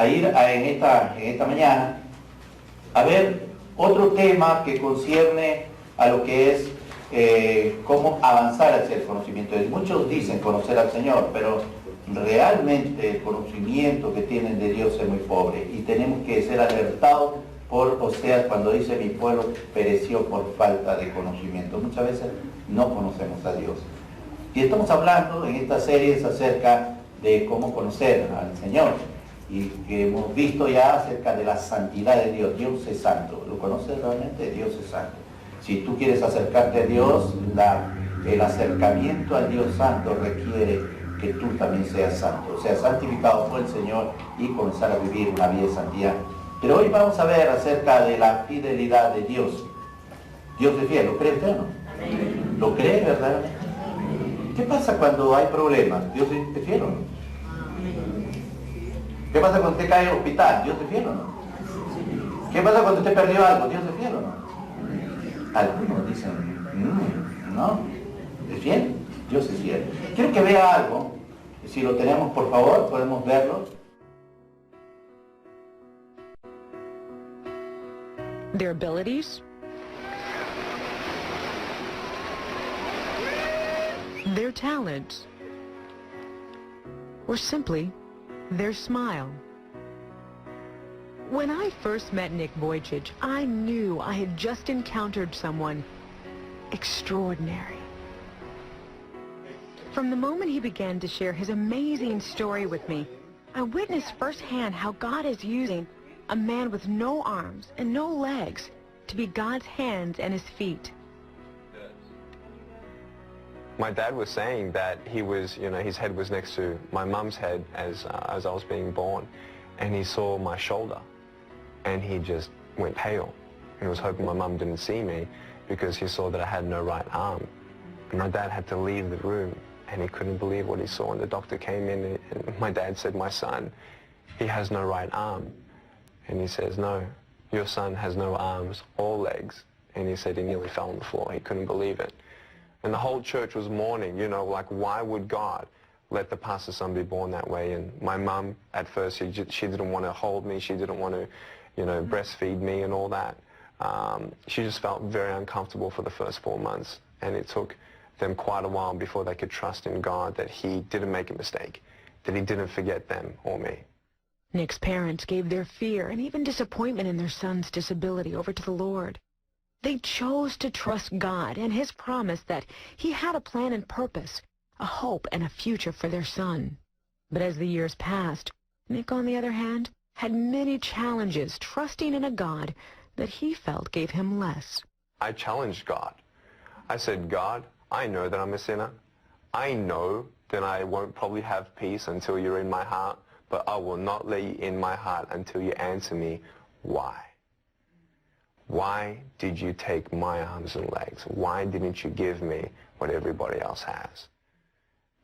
a ir en esta mañana a ver otro tema que concierne a lo que es cómo avanzar hacia el conocimiento. Muchos dicen conocer al Señor, pero realmente el conocimiento que tienen de Dios es muy pobre y tenemos que ser alertados por Oseas cuando dice mi pueblo pereció por falta de conocimiento. Muchas veces no conocemos a Dios. Y estamos hablando en esta serie acerca de cómo conocer al Señor y que hemos visto ya acerca de la santidad de Dios. Dios es santo. ¿Lo conoces realmente? Dios es santo. Si tú quieres acercarte a Dios, el acercamiento al Dios santo requiere que tú también seas santo, seas santificado por el Señor y comenzar a vivir una vida de santidad. Pero hoy vamos a ver acerca de la fidelidad de Dios. Dios es fiel, ¿lo cree usted o no? Amén. ¿Lo cree verdaderamente? ¿Qué pasa cuando hay problemas? ¿Dios es fiel o no? ¿Qué pasa cuando usted cae en el hospital? ¿Dios es fiel o no? ¿Qué pasa cuando usted perdió algo? ¿Dios es fiel o no? Algunos dicen, no, ¿es fiel? Dios es fiel. Quiero que vea algo. Si lo tenemos, por favor, podemos verlo. Their abilities, their talents, or simply their smile. When I first met Nick Vujicic, I knew I had just encountered someone extraordinary. From the moment he began to share his amazing story with me, I witnessed firsthand how God is using a man with no arms and no legs to be God's hands and his feet. My dad was saying that he was, his head was next to my mum's head as I was being born, and he saw my shoulder, and he just went pale, and was hoping my mum didn't see me because he saw that I had no right arm. And my dad had to leave the room, and he couldn't believe what he saw, and the doctor came in, and my dad said, my son, he has no right arm. And he says, no, your son has no arms or legs. And he said he nearly fell on the floor. He couldn't believe it. And the whole church was mourning, like why would God let the pastor's son be born that way? And my mum, at first, she didn't want to hold me. She didn't want to, breastfeed me and all that. She just felt very uncomfortable for the first 4 months. And it took them quite a while before they could trust in God that he didn't make a mistake, that he didn't forget them or me. Nick's parents gave their fear and even disappointment in their son's disability over to the Lord. They chose to trust God and his promise that he had a plan and purpose, a hope and a future for their son. But as the years passed, Nick, on the other hand, had many challenges trusting in a God that he felt gave him less. I challenged God. I said, God, I know that I'm a sinner. I know that I won't probably have peace until you're in my heart, but I will not let you in my heart until you answer me, why? Why did you take my arms and legs? Why didn't you give me what everybody else has?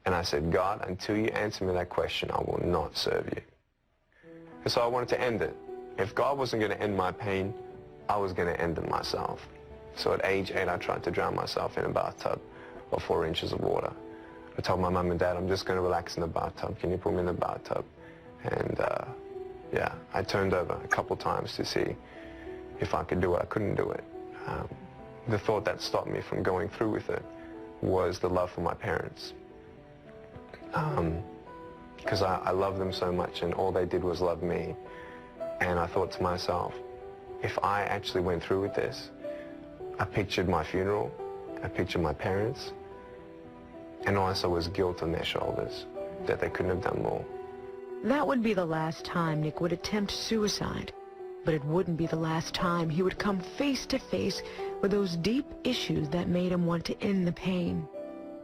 And I said, God, until you answer me that question, I will not serve you. And so I wanted to end it. If God wasn't going to end my pain, I was going to end it myself. So at age 8, I tried to drown myself in a bathtub of 4 inches of water. I told my mum and dad, I'm just going to relax in the bathtub. Can you put me in the bathtub? And yeah, I turned over a couple times to see if I could do it. I couldn't do it. The thought that stopped me from going through with it was the love for my parents. Because I love them so much, and all they did was love me. And I thought to myself, if I actually went through with this, I pictured my funeral, I pictured my parents, and all I saw was guilt on their shoulders, that they couldn't have done more. That would be the last time Nick would attempt suicide, but it wouldn't be the last time he would come face to face with those deep issues that made him want to end the pain.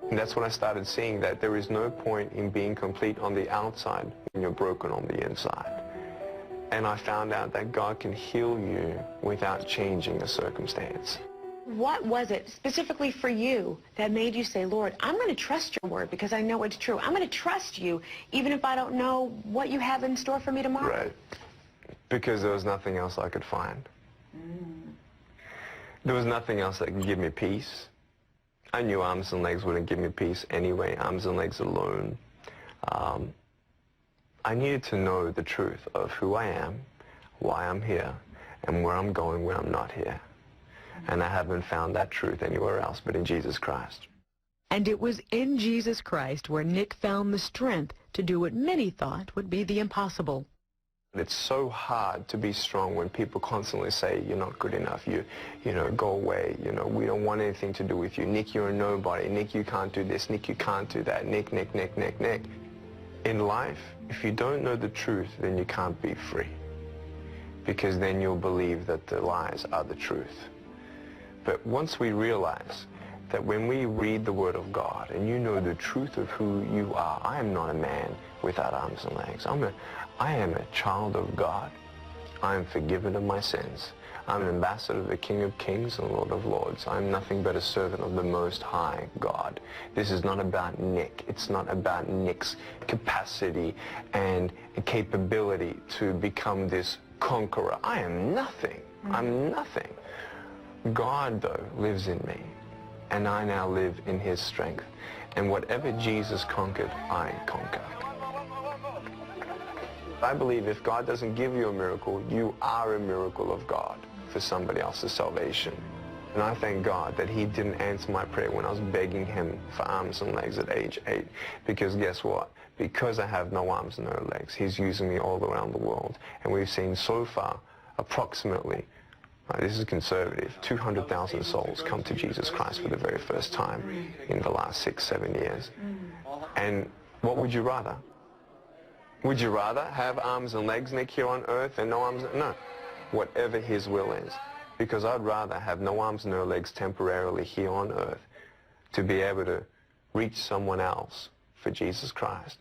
And that's when I started seeing that there is no point in being complete on the outside when you're broken on the inside. And I found out that God can heal you without changing the circumstance. What was it specifically for you that made you say, Lord, I'm going to trust your word because I know it's true. I'm going to trust you even if I don't know what you have in store for me tomorrow? Right. Because there was nothing else I could find. There was nothing else that could give me peace. I knew arms and legs wouldn't give me peace anyway, arms and legs alone. I needed to know the truth of who I am, why I'm here, and where I'm going when I'm not here. And I haven't found that truth anywhere else but in Jesus Christ. And it was in Jesus Christ where Nick found the strength to do what many thought would be the impossible. It's so hard to be strong when people constantly say, you're not good enough, you know, go away, you know, we don't want anything to do with you. Nick, you're a nobody. Nick, you can't do this. Nick, you can't do that. Nick. In life, if you don't know the truth, then you can't be free. Because then you'll believe that the lies are the truth. But once we realize that when we read the Word of God and you know the truth of who you are, I am not a man without arms and legs. I am a child of God. I am forgiven of my sins. I'm an ambassador of the King of Kings and Lord of Lords. I'm nothing but a servant of the Most High God. This is not about Nick. It's not about Nick's capacity and capability to become this conqueror. I am nothing. I'm nothing. God, though, lives in me, and I now live in His strength. And whatever Jesus conquered, I conquer. I believe if God doesn't give you a miracle, you are a miracle of God for somebody else's salvation. And I thank God that He didn't answer my prayer when I was begging Him for arms and legs at age 8. Because guess what? Because I have no arms and no legs, He's using me all around the world. And we've seen so far, approximately, this is conservative, 200,000 souls come to Jesus Christ for the very first time in the last 6-7 years. And what would you rather? Would you rather have arms and legs, Nick, here on earth and no arms? No. Whatever His will is. Because I'd rather have no arms, no legs temporarily here on earth to be able to reach someone else for Jesus Christ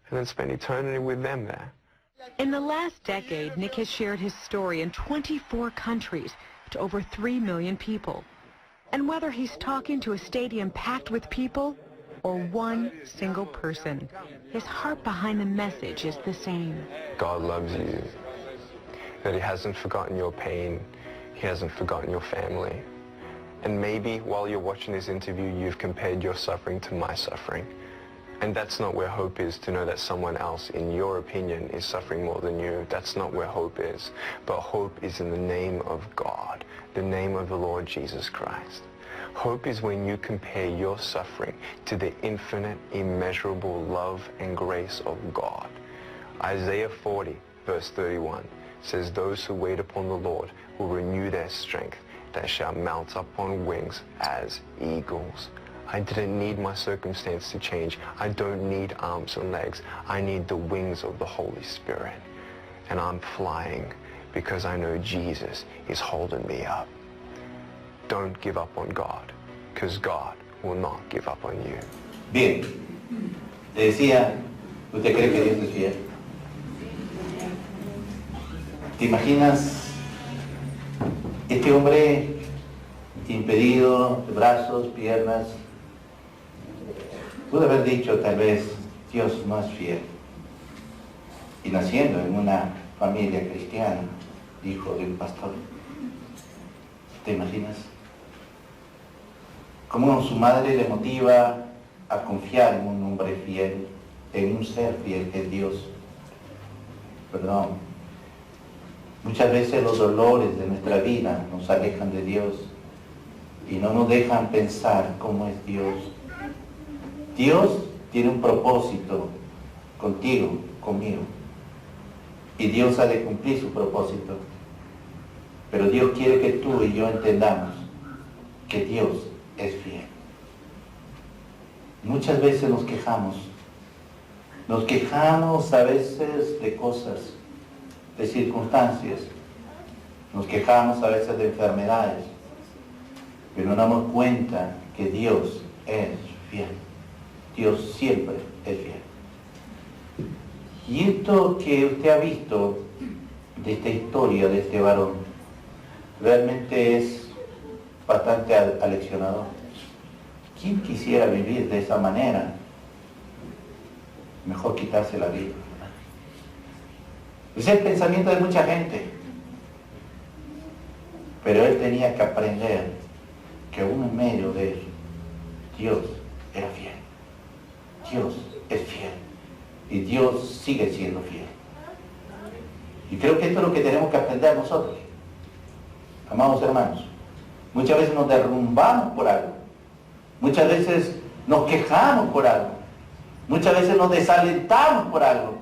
and then spend eternity with them there. In the last decade, Nick has shared his story in 24 countries to over 3 million people. And whether he's talking to a stadium packed with people or one single person, his heart behind the message is the same. God loves you, that He hasn't forgotten your pain, He hasn't forgotten your family. And maybe while you're watching this interview, you've compared your suffering to my suffering. And that's not where hope is, to know that someone else, in your opinion, is suffering more than you. That's not where hope is. But hope is in the name of God, the name of the Lord Jesus Christ. Hope is when you compare your suffering to the infinite, immeasurable love and grace of God. Isaiah 40, verse 31, says, those who wait upon the Lord will renew their strength. They shall mount up on wings as eagles. I didn't need my circumstance to change. I don't need arms and legs. I need the wings of the Holy Spirit. And I'm flying because I know Jesus is holding me up. Don't give up on God, because God will not give up on you. Bien, te decía, ¿usted cree que Dios es fiel? ¿Te imaginas este hombre impedido de brazos, piernas? Pudo haber dicho tal vez, Dios no es fiel. Y naciendo en una familia cristiana, hijo de un pastor. ¿Te imaginas? Cómo su madre le motiva a confiar en un hombre fiel, en un ser fiel que es Dios. Perdón. Muchas veces los dolores de nuestra vida nos alejan de Dios y no nos dejan pensar cómo es Dios. Dios tiene un propósito contigo, conmigo. Y Dios ha de cumplir su propósito. Pero Dios quiere que tú y yo entendamos que Dios es fiel. Muchas veces nos quejamos a veces de cosas, de circunstancias, nos quejamos a veces de enfermedades, pero nos damos cuenta que Dios es fiel. Dios siempre es fiel. Y esto que usted ha visto de esta historia de este varón, realmente es bastante aleccionador. ¿Quién quisiera vivir de esa manera? Mejor quitarse la vida. Es el pensamiento de mucha gente. Pero él tenía que aprender que aún en medio de él, Dios era fiel. Dios es fiel. y Dios sigue siendo fiel. Y creo que esto es lo que tenemos que aprender nosotros, amados hermanos. Muchas veces nos derrumbamos por algo, muchas veces nos quejamos por algo, muchas veces nos desalentamos por algo,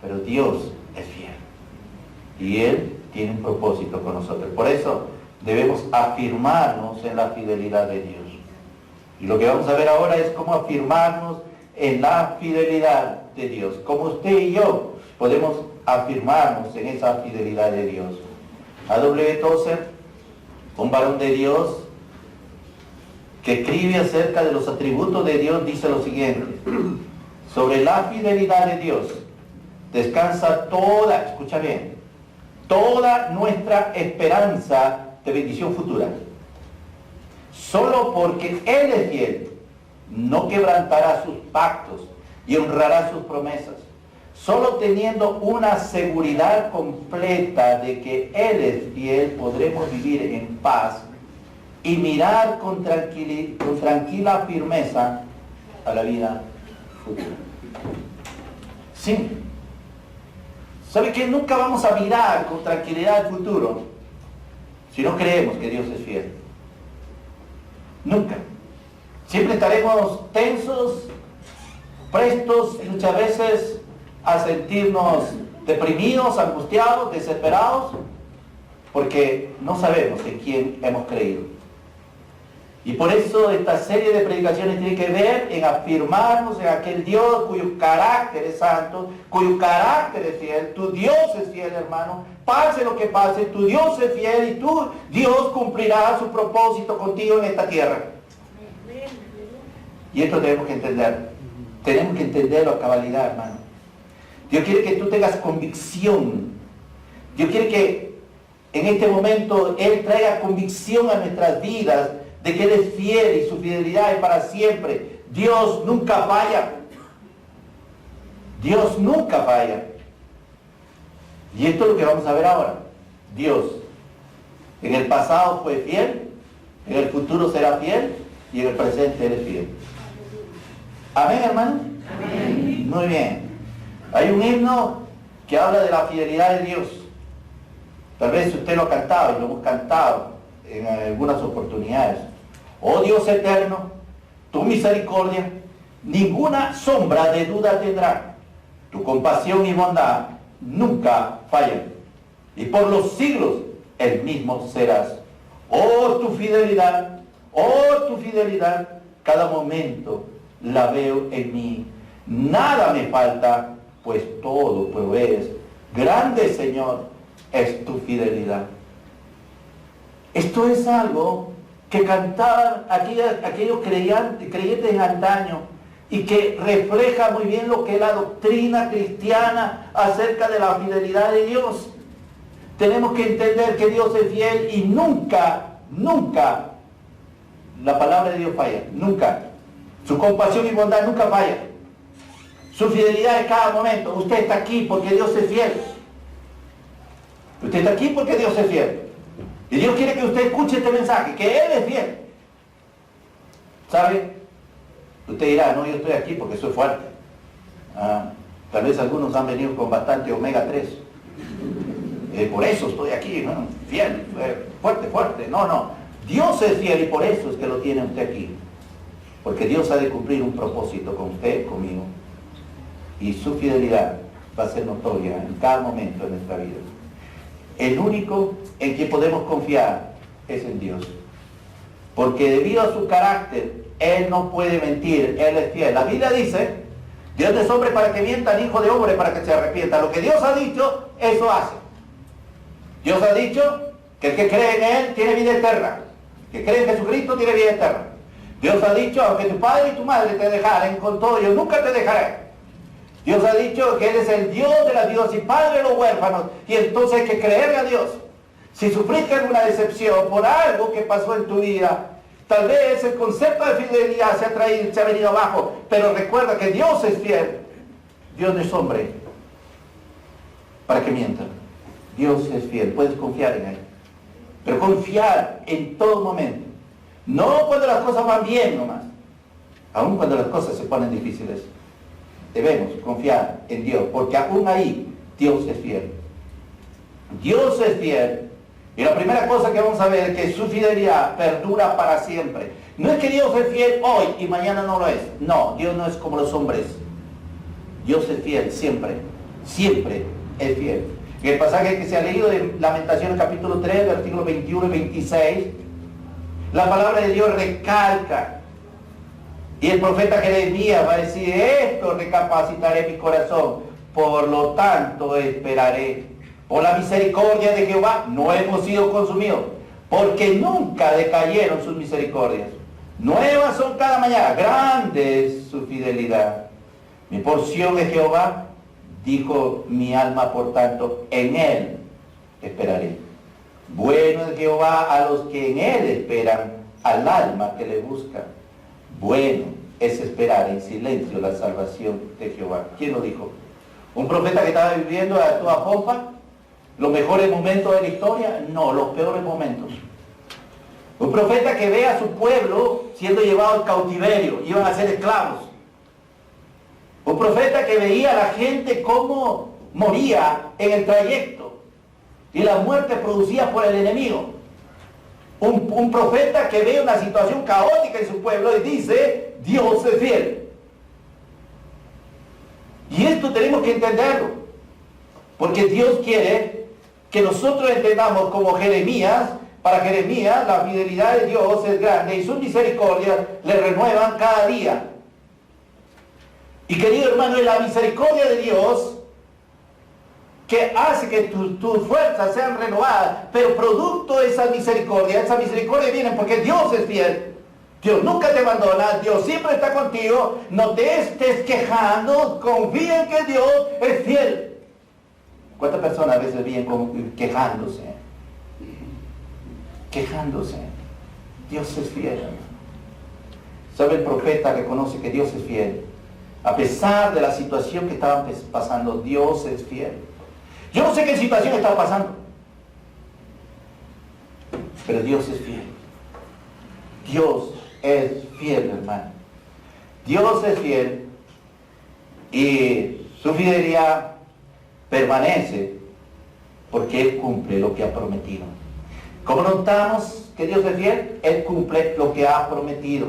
pero Dios es fiel y Él tiene un propósito con nosotros. Por eso debemos afirmarnos en la fidelidad de Dios. Y lo que vamos a ver ahora es cómo afirmarnos en la fidelidad de Dios. Como usted y yo podemos afirmarnos en esa fidelidad de Dios. A.W. Tozer, un varón de Dios que escribe acerca de los atributos de Dios, dice lo siguiente: sobre la fidelidad de Dios descansa toda, escucha bien, toda nuestra esperanza de bendición futura. Solo porque Él es fiel, no quebrantará sus pactos y honrará sus promesas. Solo teniendo una seguridad completa de que Él es fiel, podremos vivir en paz y mirar con tranquila firmeza a la vida futura. Sí. ¿Sabe que nunca vamos a mirar con tranquilidad al futuro si no creemos que Dios es fiel? Nunca. Siempre estaremos tensos, prestos y muchas veces a sentirnos deprimidos, angustiados, desesperados, porque no sabemos en quién hemos creído. Y por eso esta serie de predicaciones tiene que ver en afirmarnos en aquel Dios cuyo carácter es santo, cuyo carácter es fiel. Tu Dios es fiel, hermano. Pase lo que pase, tu Dios es fiel y tu Dios cumplirá su propósito contigo en esta tierra. Y esto tenemos que entender. Tenemos que entenderlo a cabalidad, hermano. Dios quiere que tú tengas convicción. Dios quiere que en este momento Él traiga convicción a nuestras vidas de que Él es fiel y su fidelidad es para siempre. Dios nunca falla. Dios nunca falla. Y esto es lo que vamos a ver ahora. Dios en el pasado fue fiel, en el futuro será fiel y en el presente Él es fiel. Amén, hermano. Amén. Muy bien. Hay un himno que habla de la fidelidad de Dios. Tal vez usted lo ha cantado y lo hemos cantado en algunas oportunidades. Oh Dios eterno, tu misericordia ninguna sombra de duda tendrá. Tu compasión y bondad nunca fallan. Y por los siglos el mismo serás. Oh tu fidelidad, cada momento la veo en mí. Nada me falta, pues todo provees. Grande Señor es tu fidelidad. Esto es algo que cantaban aquellos creyentes en antaño y que refleja muy bien lo que es la doctrina cristiana acerca de la fidelidad de Dios. Tenemos que entender que Dios es fiel y nunca la palabra de Dios falla, nunca. Su compasión y bondad nunca falla. Su fidelidad en cada momento. Usted está aquí porque Dios es fiel. Usted está aquí porque Dios es fiel. Y Dios quiere que usted escuche este mensaje, que Él es fiel. ¿Sabe? Usted dirá, no, yo estoy aquí porque soy fuerte. Tal vez algunos han venido con bastante omega 3. Por eso estoy aquí, ¿no? Fiel, fuerte. No. Dios es fiel y por eso es que lo tiene usted aquí. Porque Dios ha de cumplir un propósito con usted, conmigo. Y su fidelidad va a ser notoria en cada momento de nuestra vida. El único en quien podemos confiar es en Dios. Porque debido a su carácter, Él no puede mentir, Él es fiel. La Biblia dice, Dios no es hombre para que mienta, ni hijo de hombre para que se arrepienta. Lo que Dios ha dicho, eso hace. Dios ha dicho que el que cree en Él tiene vida eterna. El que cree en Jesucristo tiene vida eterna. Dios ha dicho, aunque tu padre y tu madre te dejaren, con todo yo nunca te dejaré. Dios ha dicho que Él es el Dios de las viudas y Padre de los huérfanos. Y entonces hay que creerle a Dios. Si sufriste alguna decepción por algo que pasó en tu vida, tal vez el concepto de fidelidad se ha venido abajo. Pero recuerda que Dios es fiel. Dios no es hombre para que mienta. Dios es fiel. Puedes confiar en Él. Pero confiar en todo momento. No cuando las cosas van bien nomás. Aun cuando las cosas se ponen difíciles. debemos confiar en Dios, porque aún ahí Dios es fiel. Dios es fiel. Y la primera cosa que vamos a ver es que su fidelidad perdura para siempre. No es que Dios es fiel hoy y mañana no lo es. No, Dios no es como los hombres. Dios es fiel siempre. Siempre es fiel. En el pasaje que se ha leído de Lamentaciones capítulo 3, versículos 21 y 26, la palabra de Dios recalca. Y el profeta Jeremías va a decir, esto recapacitaré mi corazón, por lo tanto esperaré. Por la misericordia de Jehová no hemos sido consumidos, porque nunca decayeron sus misericordias. Nuevas son cada mañana, grande es su fidelidad. Mi porción es Jehová, dijo mi alma, por tanto, en él esperaré. Bueno es Jehová a los que en él esperan, al alma que le busca. Bueno es esperar en silencio la salvación de Jehová. ¿Quién lo dijo? ¿Un profeta que estaba viviendo a toda pompa? ¿Los mejores momentos de la historia? No, los peores momentos. Un profeta que ve a su pueblo siendo llevado al cautiverio, iban a ser esclavos. Un profeta que veía a la gente cómo moría en el trayecto y la muerte producida por el enemigo. Un profeta que ve una situación caótica en su pueblo y dice, Dios es fiel. Y esto tenemos que entenderlo, porque Dios quiere que nosotros entendamos como Jeremías. Para Jeremías la fidelidad de Dios es grande y sus misericordias le renuevan cada día. Y querido hermano, es la misericordia de Dios que hace que tus fuerzas sean renovadas, pero producto de esa misericordia viene porque Dios es fiel. Dios nunca te abandona, Dios siempre está contigo, no te estés quejando, confía en que Dios es fiel. ¿Cuántas personas a veces vienen quejándose? Quejándose. Dios es fiel. ¿Sabe? El profeta reconoce que Dios es fiel. A pesar de la situación que estaban pasando, Dios es fiel. Yo no sé qué situación estaba pasando, pero Dios es fiel. Dios es fiel, hermano. Dios es fiel y su fidelidad permanece porque Él cumple lo que ha prometido. ¿Cómo notamos que Dios es fiel? Él cumple lo que ha prometido.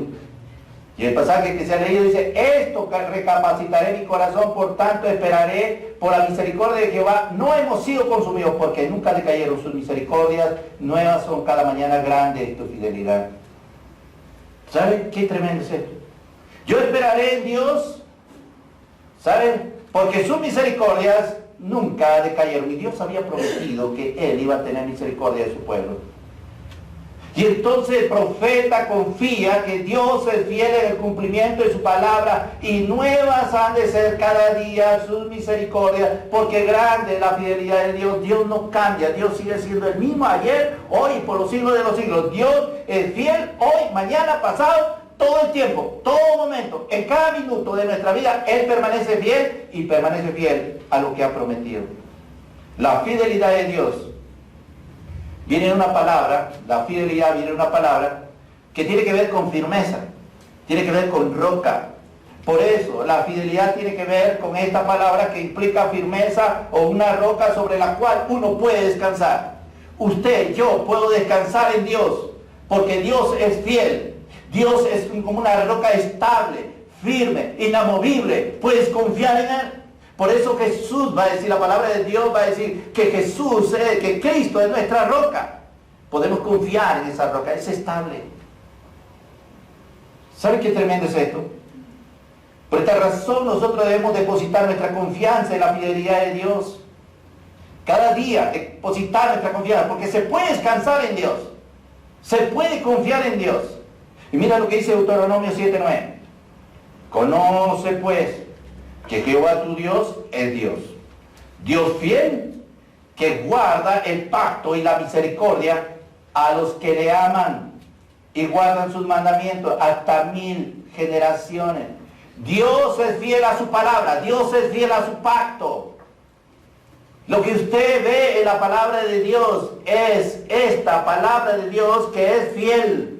Y el pasaje que se ha leído dice, esto recapacitaré mi corazón, por tanto esperaré por la misericordia de Jehová. No hemos sido consumidos porque nunca decayeron sus misericordias, nuevas son cada mañana, grande es tu fidelidad. ¿Saben qué tremendo es esto? Yo esperaré en Dios, ¿saben? Porque sus misericordias nunca decayeron. Y Dios había prometido que Él iba a tener misericordia de su pueblo. Y entonces el profeta confía que Dios es fiel en el cumplimiento de su palabra y nuevas han de ser cada día sus misericordias, porque grande es la fidelidad de Dios. Dios no cambia, Dios sigue siendo el mismo ayer, hoy y por los siglos de los siglos. Dios es fiel hoy, mañana, pasado, todo el tiempo, todo momento, en cada minuto de nuestra vida. Él permanece fiel y permanece fiel a lo que ha prometido. La fidelidad de Dios viene una palabra, la fidelidad viene una palabra que tiene que ver con firmeza, tiene que ver con roca. Por eso la fidelidad tiene que ver con esta palabra que implica firmeza o una roca sobre la cual uno puede descansar. Usted, yo puedo descansar en Dios porque Dios es fiel. Dios es como una roca estable, firme, inamovible. Puedes confiar en Él. Por eso Jesús va a decir, la palabra de Dios va a decir que Jesús, que Cristo es nuestra roca. Podemos confiar en esa roca, es estable. ¿Saben qué tremendo es esto? Por esta razón nosotros debemos depositar nuestra confianza en la fidelidad de Dios. Cada día depositar nuestra confianza, porque se puede descansar en Dios. Se puede confiar en Dios. Y mira lo que dice Deuteronomio 7:9. Conoce pues que Jehová tu Dios es Dios. Dios fiel, que guarda el pacto y la misericordia a los que le aman y guardan sus mandamientos hasta 1000 generaciones. Dios es fiel a su palabra, Dios es fiel a su pacto. Lo que usted ve en la palabra de Dios es esta palabra de Dios que es fiel.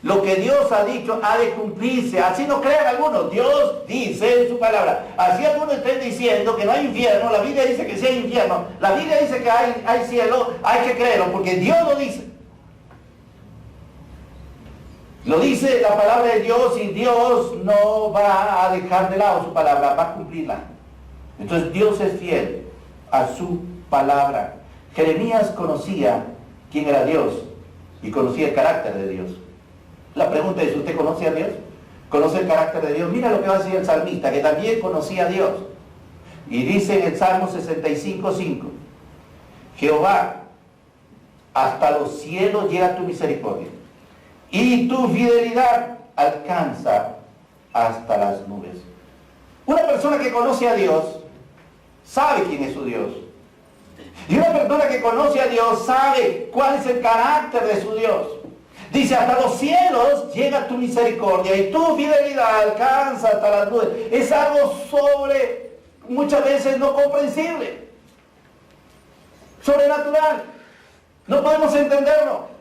Lo que Dios ha dicho ha de cumplirse. Así no crean algunos. Dios dice en su palabra. Así algunos estén diciendo que no hay infierno. La Biblia dice que sí hay infierno. La Biblia dice que hay cielo. Hay que creerlo porque Dios lo dice. Lo dice la palabra de Dios y Dios no va a dejar de lado su palabra. Va a cumplirla. Entonces Dios es fiel a su palabra. Jeremías conocía quién era Dios y conocía el carácter de Dios. La pregunta es, ¿usted conoce a Dios? ¿Conoce el carácter de Dios? Mira lo que va a decir el salmista, que también conocía a Dios. Y dice en el Salmo 65:5, Jehová, hasta los cielos llega tu misericordia, y tu fidelidad alcanza hasta las nubes. Una persona que conoce a Dios, sabe quién es su Dios. Y una persona que conoce a Dios, sabe cuál es el carácter de su Dios. Dice, hasta los cielos llega tu misericordia y tu fidelidad alcanza hasta las nubes. Es algo muchas veces no comprensible. Sobrenatural. No podemos entenderlo.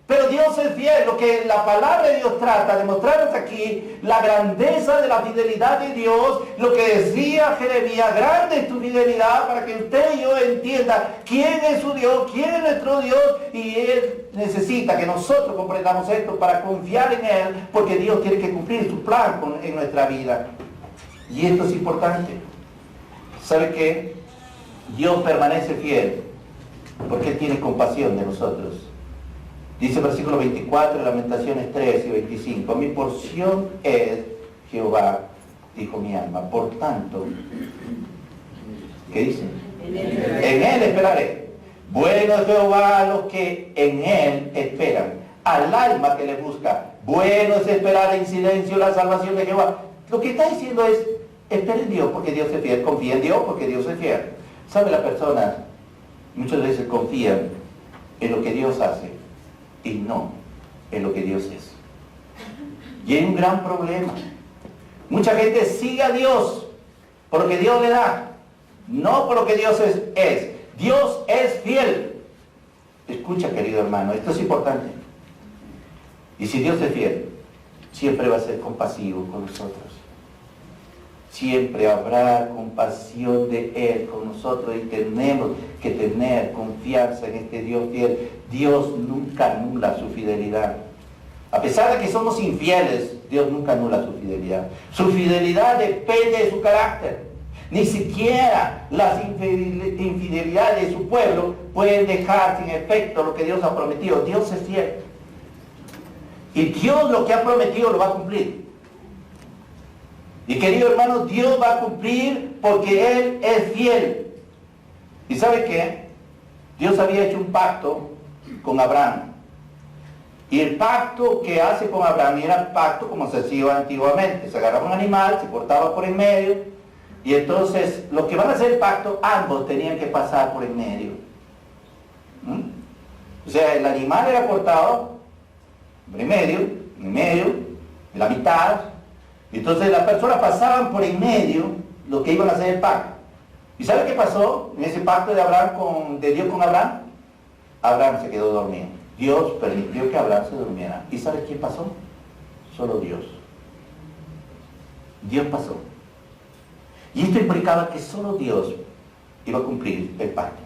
Pero Dios es fiel. Lo que la palabra de Dios trata de mostrarnos aquí, la grandeza de la fidelidad de Dios, lo que decía Jeremías, grande es tu fidelidad, para que usted y yo entienda quién es su Dios, quién es nuestro Dios, y Él necesita que nosotros comprendamos esto para confiar en Él, porque Dios tiene que cumplir su plan en nuestra vida. Y esto es importante. ¿Sabe qué? Dios permanece fiel porque Él tiene compasión de nosotros. Dice el versículo 24 de Lamentaciones 3 y 25, mi porción es Jehová, dijo mi alma, por tanto, ¿qué dice? En Él esperaré. Bueno es Jehová a los que en Él esperan, al alma que le busca. Bueno es esperar en silencio la salvación de Jehová. Lo que está diciendo es, espera en Dios porque Dios es fiel, confía en Dios porque Dios es fiel. ¿Sabe? Las personas muchas veces confían en lo que Dios hace y no en lo que Dios es. Y hay un gran problema. Mucha gente sigue a Dios por lo que Dios le da, no por lo que Dios es. Dios es fiel. Escucha, querido hermano, esto es importante. Y si Dios es fiel, siempre va a ser compasivo con nosotros. Siempre habrá compasión de Él con nosotros y tenemos que tener confianza en este Dios fiel. Dios nunca anula su fidelidad. A pesar de que somos infieles, Dios nunca anula su fidelidad. Su fidelidad depende de su carácter. Ni siquiera las infidelidades de su pueblo pueden dejar sin efecto lo que Dios ha prometido. Dios es fiel. Y Dios lo que ha prometido lo va a cumplir. Y querido hermano, Dios va a cumplir porque Él es fiel. ¿Y sabe qué? Dios había hecho un pacto con Abraham. Y el pacto que hace con Abraham era el pacto como se hacía antiguamente. Se agarraba un animal, se cortaba por en medio. Y entonces, los que van a hacer el pacto, ambos tenían que pasar por en medio. O sea, el animal era cortado por en medio, de la mitad. Entonces las personas pasaban por en medio lo que iban a hacer el pacto. ¿Y sabe qué pasó en ese pacto de Dios con Abraham? Abraham se quedó dormido. Dios permitió que Abraham se durmiera. ¿Y sabe quién pasó? Solo Dios. Dios pasó. Y esto implicaba que solo Dios iba a cumplir el pacto.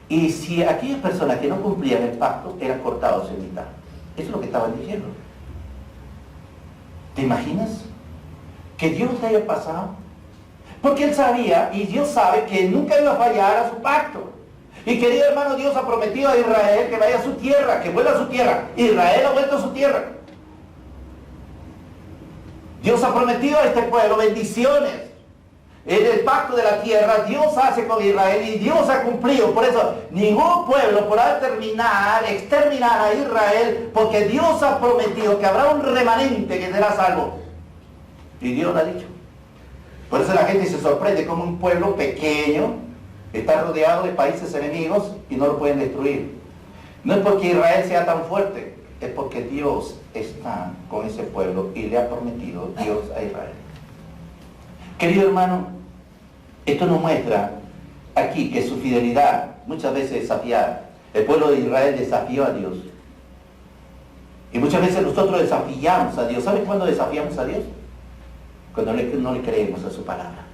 Y si aquellas personas que no cumplían el pacto eran cortados en mitad. Eso es lo que estaban diciendo. ¿Te imaginas? Que Dios le haya pasado. Porque Él sabía, y Dios sabe, que nunca iba a fallar a su pacto. Y querido hermano, Dios ha prometido a Israel que vaya a su tierra, que vuelva a su tierra. Israel ha vuelto a su tierra. Dios ha prometido a este pueblo bendiciones. En el pacto de la tierra, Dios hace con Israel y Dios ha cumplido. Por eso, ningún pueblo podrá exterminar a Israel, porque Dios ha prometido que habrá un remanente que será salvo. Y Dios lo ha dicho. Por eso la gente se sorprende como un pueblo pequeño está rodeado de países enemigos y no lo pueden destruir. No es porque Israel sea tan fuerte, es porque Dios está con ese pueblo y le ha prometido Dios a Israel. Querido hermano, esto nos muestra aquí que su fidelidad muchas veces es desafiada. El pueblo de Israel desafió a Dios. Y muchas veces nosotros desafiamos a Dios. ¿Saben cuándo desafiamos a Dios? Cuando no le creemos a su palabra.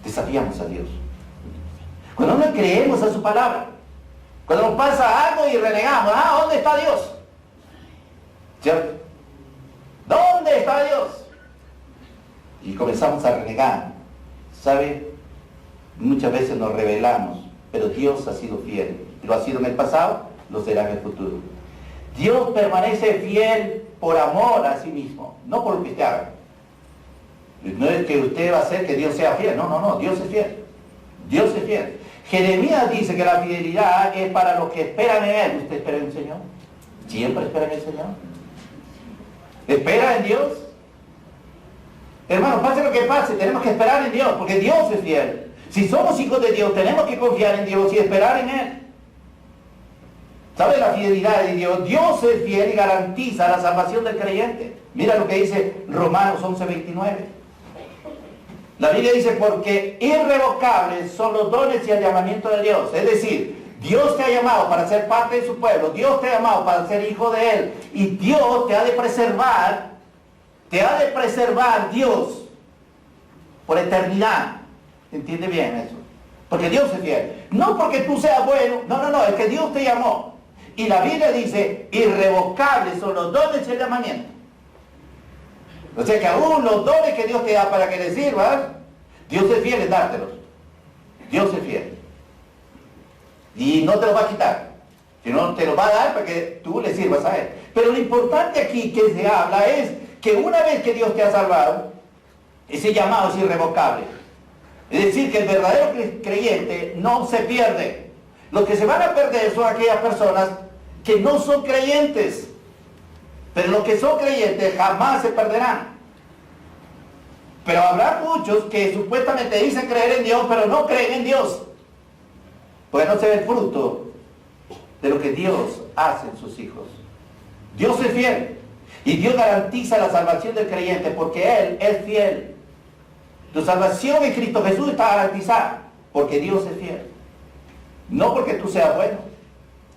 Desafiamos a Dios. Cuando no le creemos a su palabra. Cuando nos pasa algo y renegamos. ¿Dónde está Dios? ¿Cierto? ¿Dónde está Dios? Y comenzamos a renegar. ¿Sabe? Muchas veces nos rebelamos, pero Dios ha sido fiel. Lo ha sido en el pasado, lo será en el futuro. Dios permanece fiel por amor a sí mismo, no por lo que usted haga. No es que usted va a hacer que Dios sea fiel. No, Dios es fiel. Dios es fiel. Jeremías dice que la fidelidad es para los que esperan en Él. ¿Usted espera en el Señor? ¿Siempre espera en el Señor? ¿Espera en Dios? Hermanos, pase lo que pase, tenemos que esperar en Dios, porque Dios es fiel. Si somos hijos de Dios, tenemos que confiar en Dios y esperar en Él. ¿Sabe la fidelidad de Dios? Dios es fiel y garantiza la salvación del creyente. Mira lo que dice Romanos 11:29. La Biblia dice, porque irrevocables son los dones y el llamamiento de Dios. Es decir, Dios te ha llamado para ser parte de su pueblo. Dios te ha llamado para ser hijo de Él. Y Dios te ha de preservar. Te ha de preservar Dios por eternidad. ¿Entiende bien eso? Porque Dios es fiel. No porque tú seas bueno. No. Es que Dios te llamó. Y la Biblia dice, irrevocables son los dones y el llamamiento. O sea que aún los dones que Dios te da para que le sirvas, Dios es fiel en dártelos. Dios es fiel. Y no te los va a quitar, sino te los va a dar para que tú le sirvas a Él. Pero lo importante aquí que se habla es que una vez que Dios te ha salvado, ese llamado es irrevocable. Es decir, que el verdadero creyente no se pierde. Los que se van a perder son aquellas personas que no son creyentes. Pero los que son creyentes jamás se perderán. Pero habrá muchos que supuestamente dicen creer en Dios, pero no creen en Dios. Pues no se ve el fruto de lo que Dios hace en sus hijos. Dios es fiel. Y Dios garantiza la salvación del creyente porque Él es fiel. Tu salvación en Cristo Jesús está garantizada porque Dios es fiel. No porque tú seas bueno.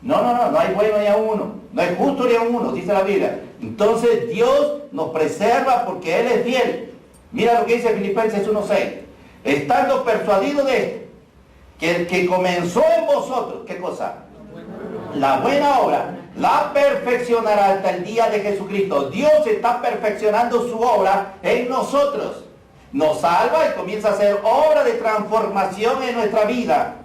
No hay bueno ni a uno. No hay justo ni a uno, dice la Biblia. Entonces Dios nos preserva porque Él es fiel. Mira lo que dice Filipenses 1:6. Estando persuadido de esto, que el que comenzó en vosotros, ¿qué cosa? La buena obra, la perfeccionará hasta el día de Jesucristo. Dios está perfeccionando su obra en nosotros. Nos salva y comienza a hacer obra de transformación en nuestra vida.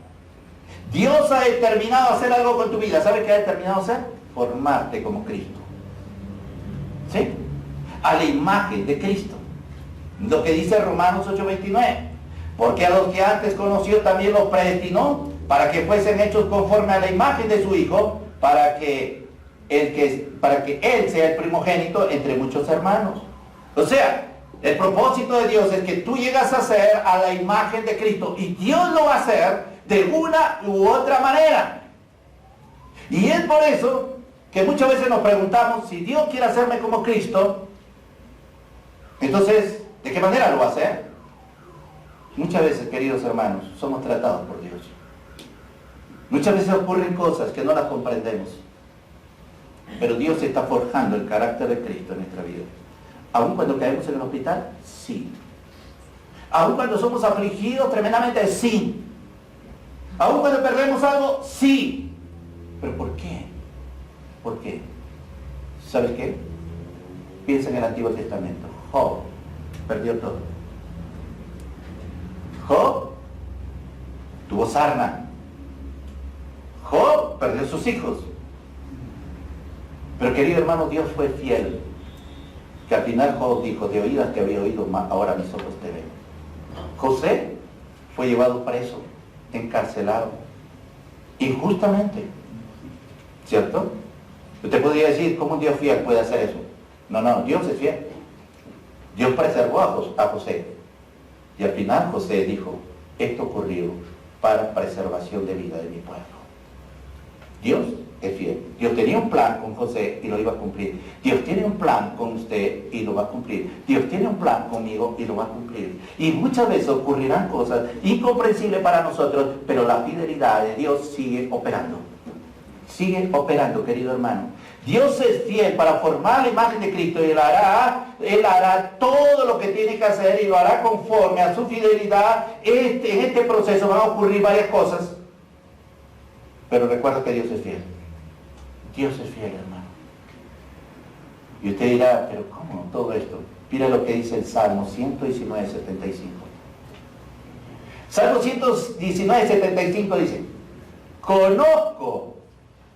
Dios ha determinado hacer algo con tu vida. ¿Sabes qué ha determinado hacer? Formarte como Cristo. ¿Sí? A la imagen de Cristo. Lo que dice Romanos 8:29. Porque a los que antes conoció también los predestinó para que fuesen hechos conforme a la imagen de su Hijo, para que Él sea el primogénito entre muchos hermanos. O sea, el propósito de Dios es que tú llegas a ser a la imagen de Cristo. Y Dios lo va a hacer de una u otra manera. Y es por eso que muchas veces nos preguntamos, si Dios quiere hacerme como Cristo, entonces, ¿de qué manera lo va a hacer? Muchas veces, queridos hermanos, somos tratados por Dios. Muchas veces ocurren cosas que no las comprendemos. Pero Dios está forjando el carácter de Cristo en nuestra vida. ¿Aún cuando caemos en el hospital? Sí. ¿Aún cuando somos afligidos tremendamente? Sí. ¿Aún cuando perdemos algo? Sí. ¿Pero por qué? ¿Por qué? ¿Sabes qué? Piensa en el Antiguo Testamento. Job perdió todo. Job tuvo sarna. Job perdió sus hijos. Pero querido hermano, Dios fue fiel. Que al final Job dijo, de oídas que había oído, ahora mis ojos te ven. José fue llevado preso, encarcelado, injustamente. ¿Cierto? Usted podría decir, ¿cómo un Dios fiel puede hacer eso? No, Dios es fiel. Dios preservó a José. Y al final José dijo, esto ocurrió para preservación de vida de mi pueblo. Dios es fiel. Dios tenía un plan con José y lo iba a cumplir. Dios tiene un plan con usted y lo va a cumplir. Dios tiene un plan conmigo y lo va a cumplir. Y muchas veces ocurrirán cosas incomprensibles para nosotros, pero la fidelidad de Dios sigue operando. Sigue operando, querido hermano. Dios es fiel para formar la imagen de Cristo y Él hará todo lo que tiene que hacer y lo hará conforme a su fidelidad. En este proceso van a ocurrir varias cosas, pero recuerda que Dios es fiel. Dios es fiel, hermano. Y usted dirá, pero ¿cómo todo esto? Mira lo que dice el Salmo 119, 75. Salmo 119, 75 dice, conozco,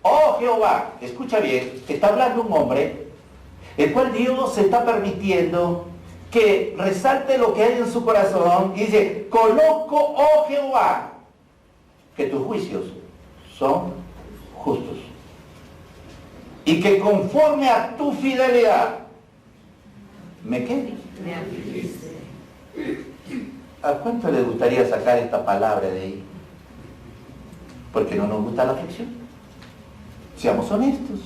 oh Jehová, escucha bien, está hablando un hombre, el cual Dios está permitiendo que resalte lo que hay en su corazón, y dice, conozco, oh Jehová, que tus juicios son justos, y que conforme a tu fidelidad, ¿me qué? Me afligiste. ¿A cuánto le gustaría sacar esta palabra de ahí? Porque no nos gusta la aflicción. Seamos honestos.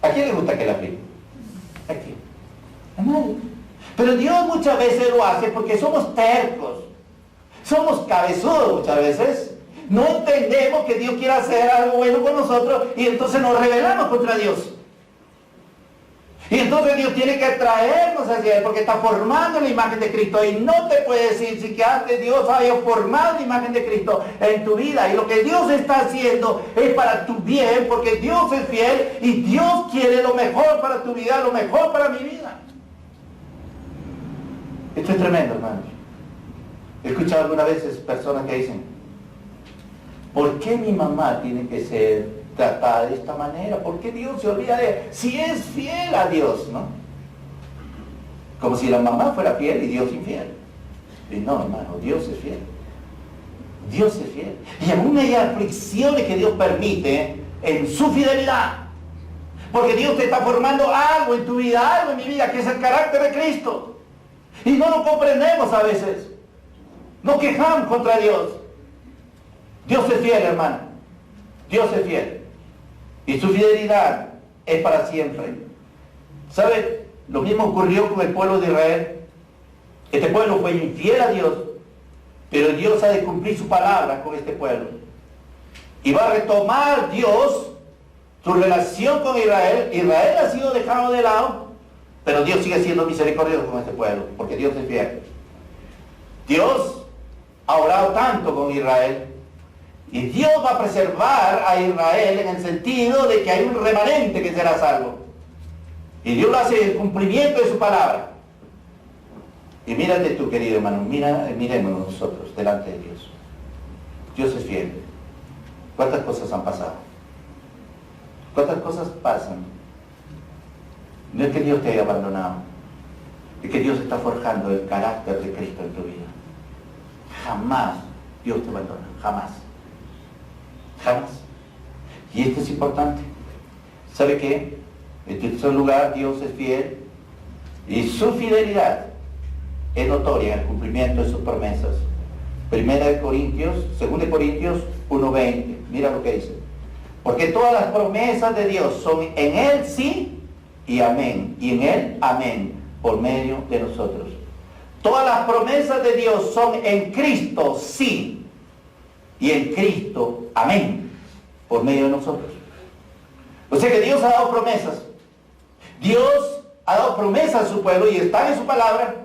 ¿A quién le gusta que la aflijan? ¿A quién? A nadie. Pero Dios muchas veces lo hace porque somos tercos. Somos cabezudos muchas veces. No entendemos que Dios quiere hacer algo bueno con nosotros y entonces nos rebelamos contra Dios. Y entonces Dios tiene que traernos hacia Él porque está formando la imagen de Cristo. Y no te puede decir si que antes Dios había formado la imagen de Cristo en tu vida. Y lo que Dios está haciendo es para tu bien, porque Dios es fiel y Dios quiere lo mejor para tu vida, lo mejor para mi vida. Esto es tremendo, hermanos. He escuchado algunas veces personas que dicen, ¿por qué mi mamá tiene que ser tratada de esta manera? ¿Por qué Dios se olvida de él? Si es fiel a Dios, ¿no? Como si la mamá fuera fiel y Dios infiel. Y no, hermano, Dios es fiel. Dios es fiel. Y aún hay aflicciones que Dios permite en su fidelidad. Porque Dios te está formando algo en tu vida, algo en mi vida, que es el carácter de Cristo. Y no lo comprendemos a veces. Nos quejamos contra Dios. Dios es fiel, hermano. Dios es fiel. Y su fidelidad es para siempre. ¿Sabe? Lo mismo ocurrió con el pueblo de Israel. Este pueblo fue infiel a Dios, pero Dios ha de cumplir su palabra con este pueblo. Y va a retomar Dios su relación con Israel. Israel ha sido dejado de lado, pero Dios sigue siendo misericordioso con este pueblo, porque Dios es fiel. Dios ha orado tanto con Israel, y Dios va a preservar a Israel en el sentido de que hay un remanente que será salvo. Y Dios lo hace el cumplimiento de su palabra. Y mírate tú, querido hermano, miremos nosotros delante de Dios. Dios es fiel. ¿Cuántas cosas han pasado? ¿Cuántas cosas pasan? No es que Dios te haya abandonado, es que Dios está forjando el carácter de Cristo en tu vida. Jamás Dios te abandona, jamás. Jamás. Y esto es importante. ¿Sabe qué? En tercer lugar, Dios es fiel y su fidelidad es notoria en el cumplimiento de sus promesas. 2 Corintios 1:20. Mira lo que dice. Porque todas las promesas de Dios son en Él sí y amén. Y en Él amén por medio de nosotros. Todas las promesas de Dios son en Cristo sí y en Cristo amén por medio de nosotros. O sea que Dios ha dado promesas. Dios ha dado promesas a su pueblo y están en su palabra,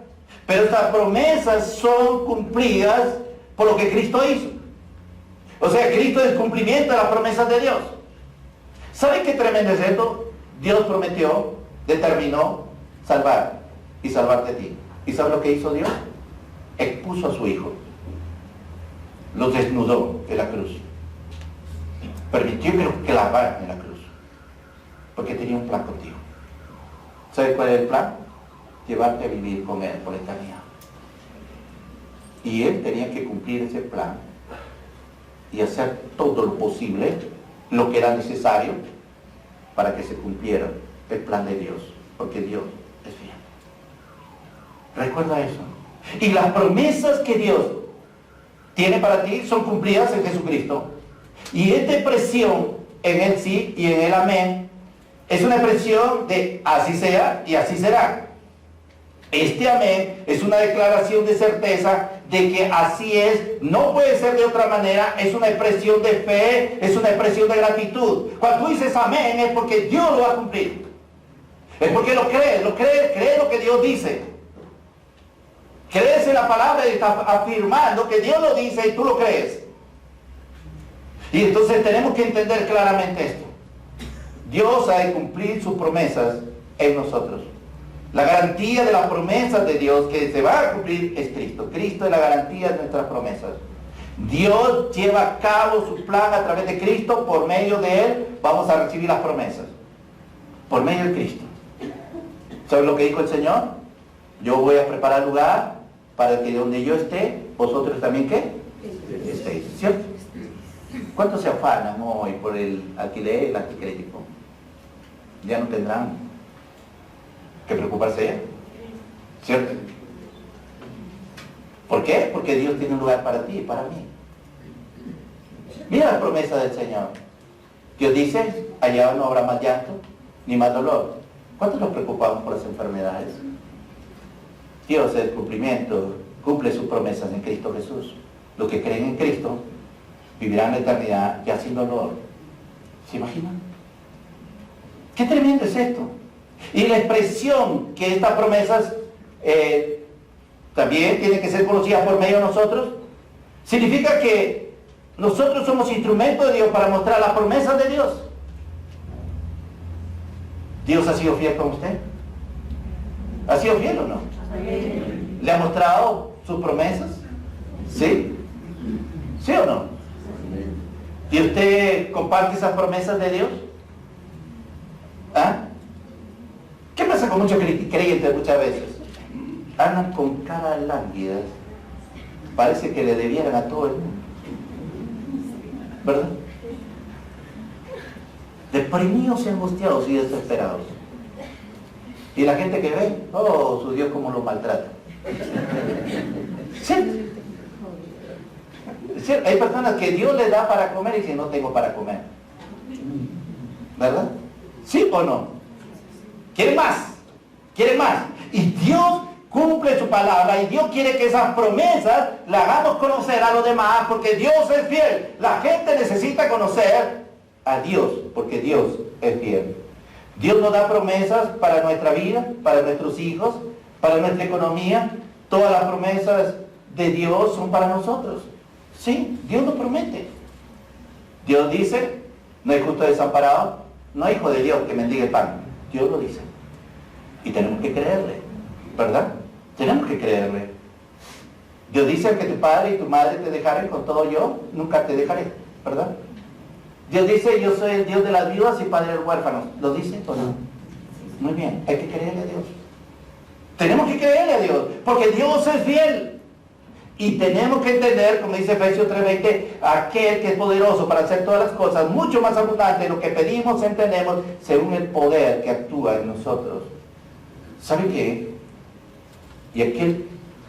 pero estas promesas son cumplidas por lo que Cristo hizo. O sea, Cristo es el cumplimiento de las promesas de Dios. ¿Saben qué tremendo es esto? Dios prometió, determinó salvar y salvarte a ti. ¿Y sabes lo que hizo Dios? Expuso a su Hijo. Lo desnudó en la cruz. Permitió que lo clavaran en la cruz. Porque tenía un plan contigo. ¿Sabes cuál es el plan? Llevarte a vivir con Él por la eternidad. Y Él tenía que cumplir ese plan y hacer todo lo posible, lo que era necesario, para que se cumpliera el plan de Dios. Porque Dios es fiel. Recuerda eso. Y las promesas que Dios tiene para ti son cumplidas en Jesucristo. Y esta expresión, en Él sí y en Él amén, es una expresión de así sea y así será. Este amén es una declaración de certeza de que así es, no puede ser de otra manera, es una expresión de fe, es una expresión de gratitud. Cuando tú dices amén es porque Dios lo va a cumplir. Es porque lo crees lo que Dios dice. Crees en la palabra y estás afirmando que Dios lo dice y tú lo crees. Y entonces tenemos que entender claramente esto. Dios ha de cumplir sus promesas en nosotros. La garantía de las promesas de Dios que se va a cumplir es Cristo. Cristo es la garantía de nuestras promesas. Dios lleva a cabo su plan a través de Cristo. Por medio de Él vamos a recibir las promesas. Por medio de Cristo. ¿Sabes lo que dijo el Señor? Yo voy a preparar lugar para que donde yo esté, vosotros también, ¿qué? Estéis. ¿Cierto? ¿Cuántos se afanan hoy por el alquiler, el anticrético? Ya no tendrán que preocuparse, ¿cierto? ¿Por qué? Porque Dios tiene un lugar para ti y para mí. Mira la promesa del Señor. Dios dice, allá no habrá más llanto ni más dolor. ¿Cuántos nos preocupamos por las enfermedades? Dios es el cumplimiento, cumple sus promesas en Cristo Jesús. Los que creen en Cristo vivirán la eternidad ya sin dolor. ¿Se imaginan? ¿Qué tremendo es esto? Y la expresión que estas promesas también tienen que ser conocidas por medio de nosotros, significa que nosotros somos instrumentos de Dios para mostrar las promesas de Dios. ¿Dios ha sido fiel con usted? ¿Ha sido fiel o no? ¿Le ha mostrado sus promesas? ¿Sí? ¿Sí o no? ¿Y usted comparte esas promesas de Dios? ¿Ah? ¿Qué pasa con muchos creyentes muchas veces? Andan con cara lánguida. Parece que le debieran a todo el mundo. ¿Verdad? Deprimidos y angustiados y desesperados. Y la gente que ve, oh, su Dios cómo lo maltrata. ¿Sí? ¿Sí? Hay personas que Dios les da para comer y dicen, no tengo para comer. ¿Verdad? ¿Sí o no? ¿Quieren más? ¿Quieren más? Y Dios cumple su palabra y Dios quiere que esas promesas las hagamos conocer a los demás porque Dios es fiel. La gente necesita conocer a Dios porque Dios es fiel. Dios nos da promesas para nuestra vida, para nuestros hijos, para nuestra economía. Todas las promesas de Dios son para nosotros. Sí, Dios nos promete. Dios dice, no hay justo desamparado, no hay hijo de Dios que mendigue el pan. Dios lo dice. Y tenemos que creerle, ¿verdad? Tenemos que creerle. Dios dice que tu padre y tu madre te dejaren, con todo yo nunca te dejaré, ¿verdad? Dios dice, yo soy el Dios de las viudas y padre de los huérfanos. ¿Lo dice o no? Muy bien, hay que creerle a Dios. Tenemos que creerle a Dios, porque Dios es fiel. Y tenemos que entender, como dice Efesios 3:20, aquel que es poderoso para hacer todas las cosas, mucho más abundante de lo que pedimos, entendemos, según el poder que actúa en nosotros. ¿Sabe qué? Y aquel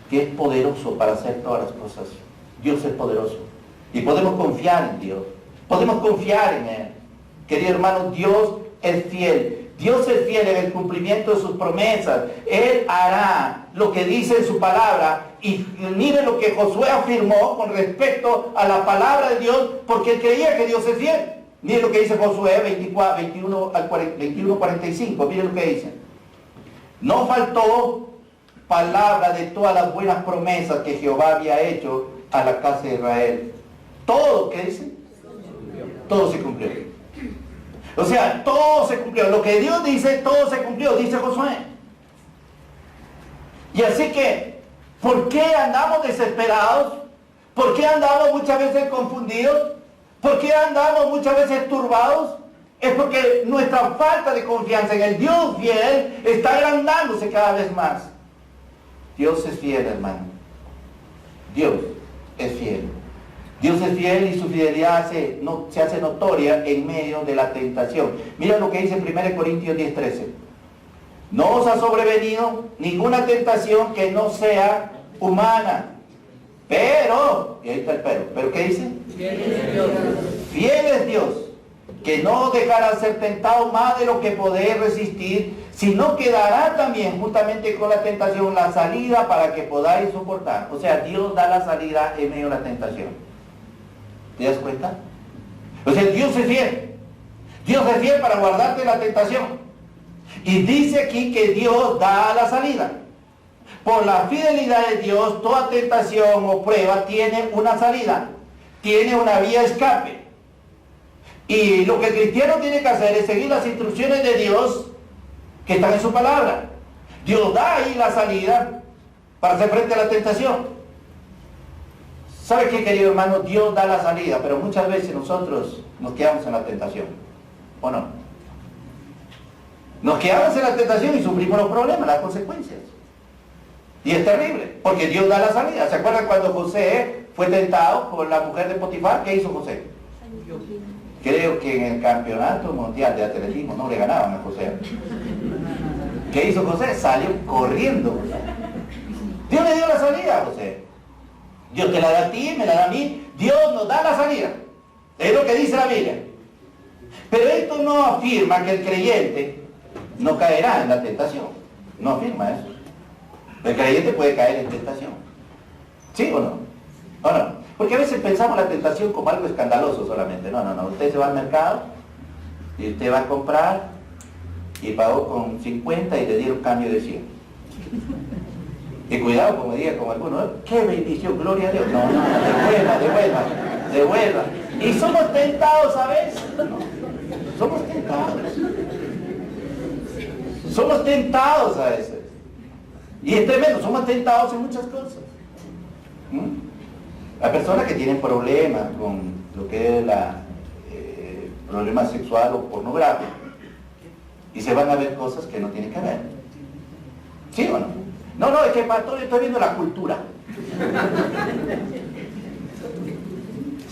que es poderoso para hacer todas las cosas, Dios es poderoso. Y podemos confiar en Dios. Podemos confiar en Él. Querido hermano, Dios es fiel. Dios es fiel en el cumplimiento de sus promesas. Él hará lo que dice en su palabra. Y mire lo que Josué afirmó con respecto a la palabra de Dios, porque él creía que Dios es fiel. Mire lo que dice Josué 21:45. Mire lo que dice. No faltó palabra de todas las buenas promesas que Jehová había hecho a la casa de Israel. Todo, ¿qué dice? Todo se cumplió. O sea, todo se cumplió. Lo que Dios dice, todo se cumplió, dice Josué. Y así que, ¿por qué andamos desesperados? ¿Por qué andamos muchas veces confundidos? ¿Por qué andamos muchas veces turbados? Es porque nuestra falta de confianza en el Dios fiel está agrandándose cada vez más. Dios es fiel, hermano. Dios es fiel. Dios es fiel y su fidelidad se hace notoria en medio de la tentación. Mira lo que dice en 1 Corintios 10:13. No os ha sobrevenido ninguna tentación que no sea humana. Pero, y ahí está el pero ¿qué dice? Fiel es Dios. Fiel es Dios, que no dejará ser tentado más de lo que podéis resistir, sino que dará también juntamente con la tentación la salida para que podáis soportar. O sea, Dios da la salida en medio de la tentación. ¿Te das cuenta? O sea, Dios es fiel. Dios es fiel para guardarte de la tentación. Y dice aquí que Dios da la salida. Por la fidelidad de Dios, toda tentación o prueba tiene una salida, tiene una vía de escape. Y lo que el cristiano tiene que hacer es seguir las instrucciones de Dios que están en su palabra. Dios da ahí la salida para hacer frente a la tentación. ¿Sabe qué, querido hermano? Dios da la salida, pero muchas veces nosotros nos quedamos en la tentación, ¿o no? Nos quedamos en la tentación y sufrimos los problemas, las consecuencias. Y es terrible, porque Dios da la salida. ¿Se acuerdan cuando José fue tentado por la mujer de Potifar? ¿Qué hizo José? Creo que en el campeonato mundial de atletismo no le ganaban a José. ¿Qué hizo José? Salió corriendo. Dios le dio la salida a José. Dios te la da a ti, me la da a mí. Dios nos da la salida. Es lo que dice la Biblia. Pero esto no afirma que el creyente no caerá en la tentación. No afirma eso. El creyente puede caer en tentación. ¿Sí o no? ¿O no? Porque a veces pensamos la tentación como algo escandaloso solamente. No, no, no. Usted se va al mercado y usted va a comprar y pagó con 50 y le dieron cambio de 100. Y cuidado, como diga como alguno, ¡qué bendición! ¡Gloria a Dios! No, no, devuelva. Y somos tentados a veces. No, somos tentados. Somos tentados a veces. Y es tremendo, somos tentados en muchas cosas. Hay personas que tienen problemas con lo que es problema sexual o pornográfico y se van a ver cosas que no tienen que ver. ¿Sí o no? No, es que pastor, yo estoy viendo la cultura.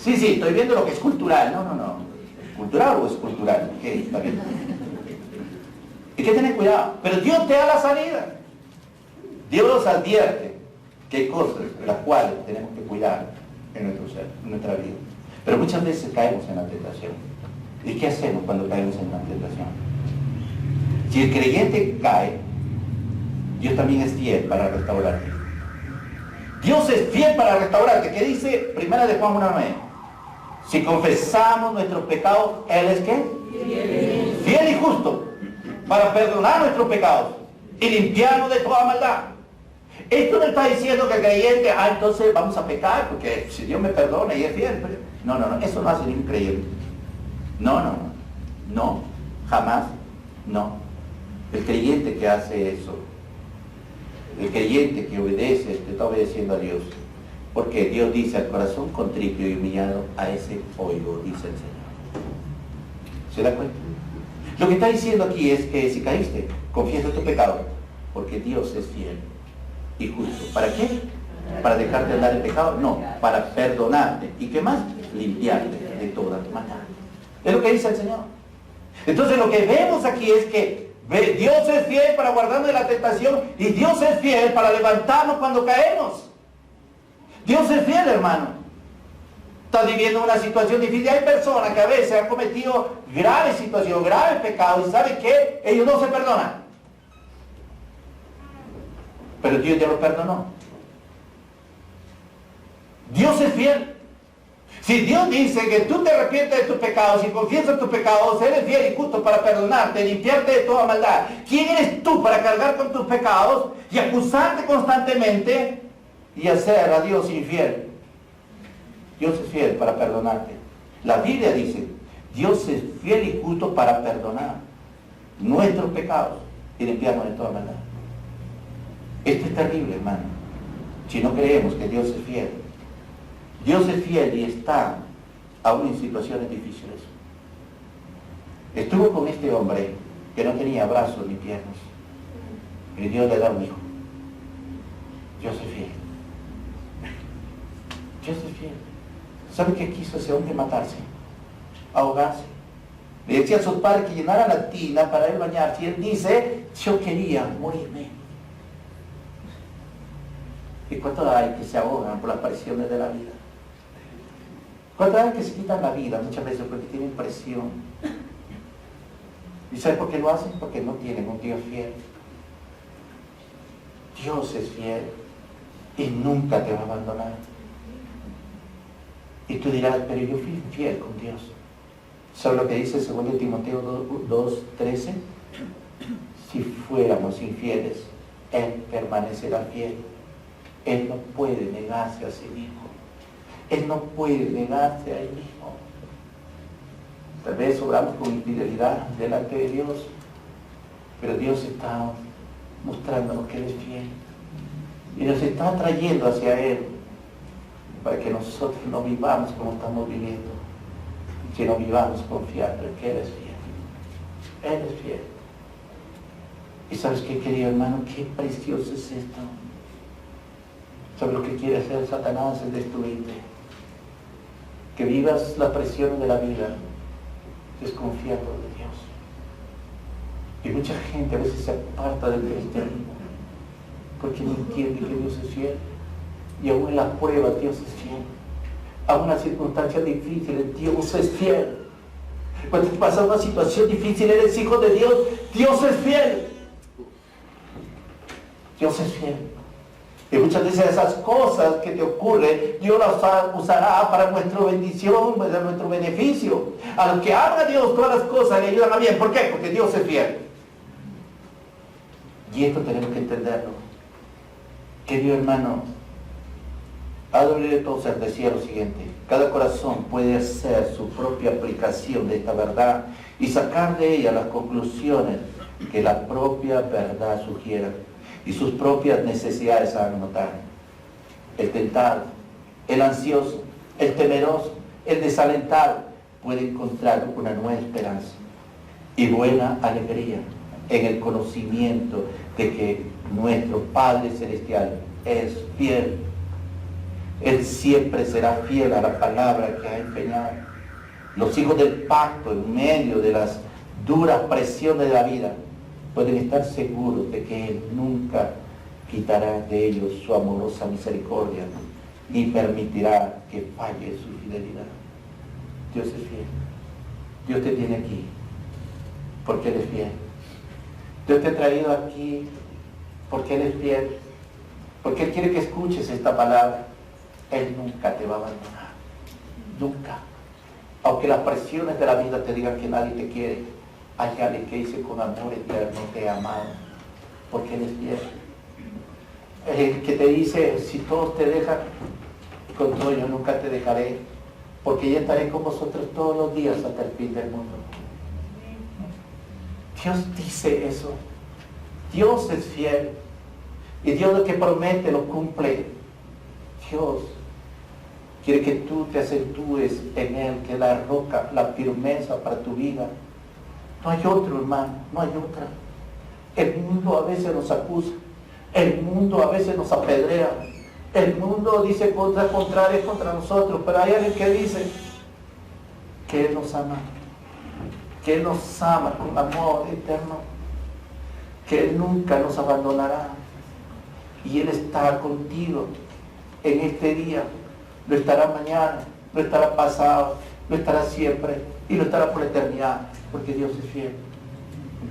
Sí, estoy viendo lo que es cultural. No. ¿Cultural o es cultural? ¿Qué? ¿Está bien? Hay que tener cuidado. Pero Dios te da la salida. Dios nos advierte que hay cosas de las cuales tenemos que cuidar en nuestro ser, en nuestra vida. Pero muchas veces caemos en la tentación. ¿Y qué hacemos cuando caemos en la tentación? Si el creyente cae, Dios también es fiel para restaurarte. Dios es fiel para restaurarte. ¿Qué dice 1 de Juan 1:9? Si confesamos nuestros pecados, Él es ¿qué? Fiel y justo para perdonar nuestros pecados y limpiarnos de toda maldad. Esto no está diciendo que el creyente, entonces vamos a pecar, porque si Dios me perdona y es fiel. No, eso no hace ningún creyente. No, jamás, no. El creyente que hace eso, el creyente que obedece, te está obedeciendo a Dios. Porque Dios dice, al corazón contrito y humillado, a ese oigo, dice el Señor. ¿Se da cuenta? Lo que está diciendo aquí es que si caíste, confiesa tu pecado, porque Dios es fiel y justo. ¿Para qué? ¿Para dejarte andar el pecado? No, para perdonarte. ¿Y qué más? Limpiarte de toda maldad. Es lo que dice el Señor. Entonces lo que vemos aquí es que Dios es fiel para guardarnos de la tentación y Dios es fiel para levantarnos cuando caemos. Dios es fiel, hermano. Estás viviendo una situación difícil. Hay personas que a veces han cometido graves situaciones, graves pecados y ¿saben qué? Ellos no se perdonan. Pero Dios ya los perdonó. Dios es fiel. Si Dios dice que tú te arrepientes de tus pecados y confiesas tus pecados, Él es fiel y justo para perdonarte, limpiarte de toda maldad. ¿Quién eres tú para cargar con tus pecados y acusarte constantemente y hacer a Dios infiel? Dios es fiel para perdonarte. La Biblia dice, Dios es fiel y justo para perdonar nuestros pecados y limpiarnos de toda maldad. Esto es terrible, hermano, si no creemos que Dios es fiel. Dios es fiel y está aún en situaciones difíciles. Estuvo con este hombre que no tenía brazos ni piernas y Dios le da un hijo. Dios es fiel. Dios es fiel. ¿Sabe qué quiso ese hombre? Matarse, ahogarse. Le decía a sus padres que llenaran la tina para él bañarse y él dice, yo quería morirme. ¿Y cuántos hay que se ahogan por las pasiones de la vida? ¿Cuántas veces que se quitan la vida? Muchas veces porque tienen presión. ¿Y sabes por qué lo hacen? Porque no tienen un Dios fiel. Dios es fiel y nunca te va a abandonar. Y tú dirás, pero yo fui infiel con Dios. ¿Sabes lo que dice 2 Timoteo 2:13? Si fuéramos infieles, Él permanecerá fiel. Él no puede negarse a sí mismo. Él no puede negarse a Él mismo. Tal vez obramos con infidelidad delante de Dios, pero Dios está mostrándonos que Él es fiel. Y nos está trayendo hacia Él para que nosotros no vivamos como estamos viviendo, sino vivamos confiando en que Él es fiel. Él es fiel. ¿Y sabes qué, querido hermano? Qué precioso es esto. ¿Sabes lo que quiere hacer Satanás? Es destruirte. Que vivas las presiones de la vida desconfiando de Dios. Y mucha gente a veces se aparta del cristianismo porque no entiende que Dios es fiel. Y aún en las pruebas Dios es fiel. Aún en las circunstancias difíciles Dios es fiel. Cuando te pasa una situación difícil, eres hijo de Dios, Dios es fiel. Dios es fiel. Y muchas veces esas cosas que te ocurren, Dios las usará para nuestra bendición, para nuestro beneficio. A los que ama a Dios, todas las cosas le ayudan a bien. ¿Por qué? Porque Dios es fiel. Y esto tenemos que entenderlo. Querido hermano, A.W. decía lo siguiente: cada corazón puede hacer su propia aplicación de esta verdad y sacar de ella las conclusiones que la propia verdad sugiera y sus propias necesidades hagan notar. El tentado, el ansioso, el temeroso, el desalentado puede encontrar una nueva esperanza y buena alegría en el conocimiento de que nuestro Padre Celestial es fiel. Él siempre será fiel a la palabra que ha empeñado. Los hijos del pacto, en medio de las duras presiones de la vida, pueden estar seguros de que Él nunca quitará de ellos su amorosa misericordia ni permitirá que falle su fidelidad. Dios es fiel. Dios te tiene aquí porque Él es fiel. Dios te ha traído aquí porque Él es fiel, porque Él quiere que escuches esta palabra. Él nunca te va a abandonar, nunca. Aunque las presiones de la vida te digan que nadie te quiere, hay alguien que dice: con amor eterno te he amado, porque Él es fiel. El que te dice: si todos te dejan, con todo yo nunca te dejaré, porque yo estaré con vosotros todos los días hasta el fin del mundo. Dios dice eso. Dios es fiel. Y Dios lo que promete lo cumple. Dios quiere que tú te acentúes en Él, que es la roca, la firmeza para tu vida. No hay otro, hermano, no hay otra. El mundo a veces nos acusa, el mundo a veces nos apedrea, el mundo dice cosas contrarias contra nosotros, pero hay alguien que dice que Él nos ama, que Él nos ama con amor eterno, que Él nunca nos abandonará, y Él está contigo en este día, lo estará mañana, lo estará pasado, lo estará siempre y lo estará por la eternidad, porque Dios es fiel.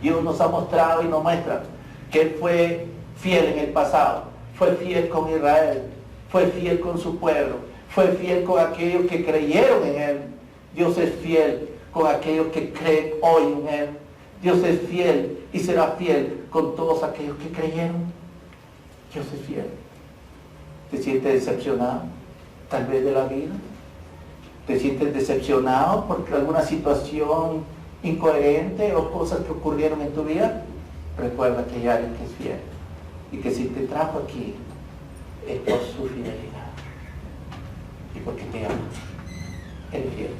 Dios nos ha mostrado y nos muestra que Él fue fiel en el pasado, fue fiel con Israel, fue fiel con su pueblo, fue fiel con aquellos que creyeron en Él. Dios es fiel con aquellos que creen hoy en Él. Dios es fiel y será fiel con todos aquellos que creyeron. Dios es fiel. ¿Te sientes decepcionado tal vez de la vida? ¿Te sientes decepcionado por alguna situación incoherente o cosas que ocurrieron en tu vida? Recuerda que hay alguien que es fiel y que si te trajo aquí es por su fidelidad y porque te ama. Él es fiel.